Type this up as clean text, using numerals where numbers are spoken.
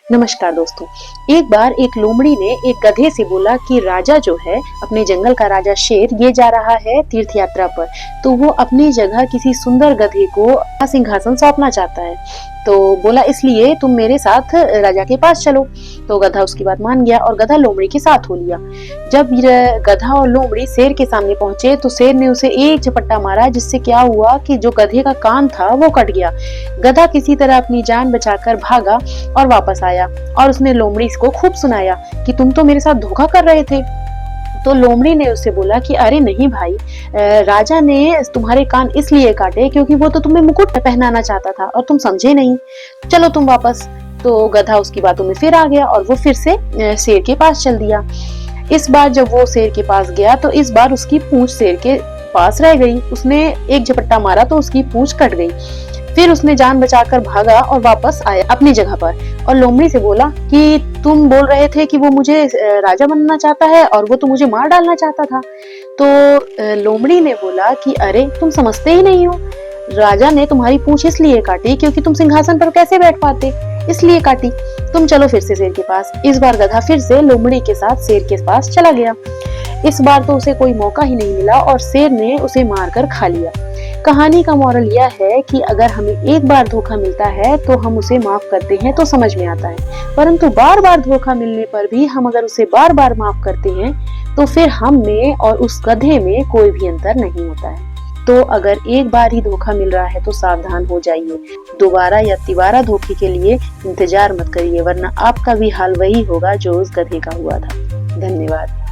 नमस्कार दोस्तों। एक बार एक लोमड़ी ने एक गधे से बोला कि राजा जो है, अपने जंगल का राजा शेर, ये जा रहा है तीर्थ यात्रा पर, तो वो अपनी जगह किसी सुंदर गधे को सिंहासन सौंपना चाहता है। तो बोला, इसलिए तुम मेरे साथ राजा के पास चलो। तो गधा उसकी बात मान गया और गधा लोमड़ी के साथ हो लिया। जब गधा और लोमड़ी शेर के सामने पहुंचे तो शेर ने उसे एक झपट्टा मारा, जिससे क्या हुआ कि जो गधे का कान था वो कट गया। गधा किसी तरह अपनी जान बचाकर भागा और वापस आया और उसने लोमड़ी को खूब सुनाया कि तुम तो मेरे साथ धोखा कर रहे थे। तो लोमड़ी ने उससे बोला कि अरे नहीं भाई, राजा ने तुम्हारे कान इसलिए काटे क्योंकि वो तो तुम्हें मुकुट पहनाना चाहता था और तुम समझे नहीं। चलो तुम वापस। तो गधा उसकी बातों में फिर आ गया और वो फिर से शेर के पास चल दिया। इस बार जब वो शेर के पास गया तो इस बार उसकी पूंछ शेर के पास रह गई। उसने एक झपट्टा मारा तो उसकी पूंछ कट गई। फिर उसने जान बचाकर भागा और वापस आया अपनी जगह पर और लोमड़ी से बोला कि तुम बोल रहे थे कि वो मुझे राजा बनना चाहता है और वो तो मुझे मार डालना चाहता था। तो लोमड़ी ने बोला कि अरे तुम समझते ही नहीं हो, राजा ने तुम्हारी पूंछ इसलिए काटी क्योंकि तुम सिंहासन पर कैसे बैठ पाते, इसलिए काटी। तुम चलो फिर से शेर के पास। इस बार गधा फिर से लोमड़ी के साथ शेर के पास चला गया। इस बार तो उसे कोई मौका ही नहीं मिला और शेर ने उसे मारकर खा लिया। कहानी का मॉरल यह है कि अगर हमें एक बार धोखा मिलता है तो हम उसे माफ करते हैं तो समझ में आता है, परंतु बार बार धोखा मिलने पर भी हम अगर उसे बार बार माफ करते हैं तो फिर हम में और उस गधे में कोई भी अंतर नहीं होता है। तो अगर एक बार ही धोखा मिल रहा है तो सावधान हो जाइए। दोबारा या तिबारा धोखे के लिए इंतजार मत करिए, वरना आपका भी हाल वही होगा जो उस गधे का हुआ था। धन्यवाद।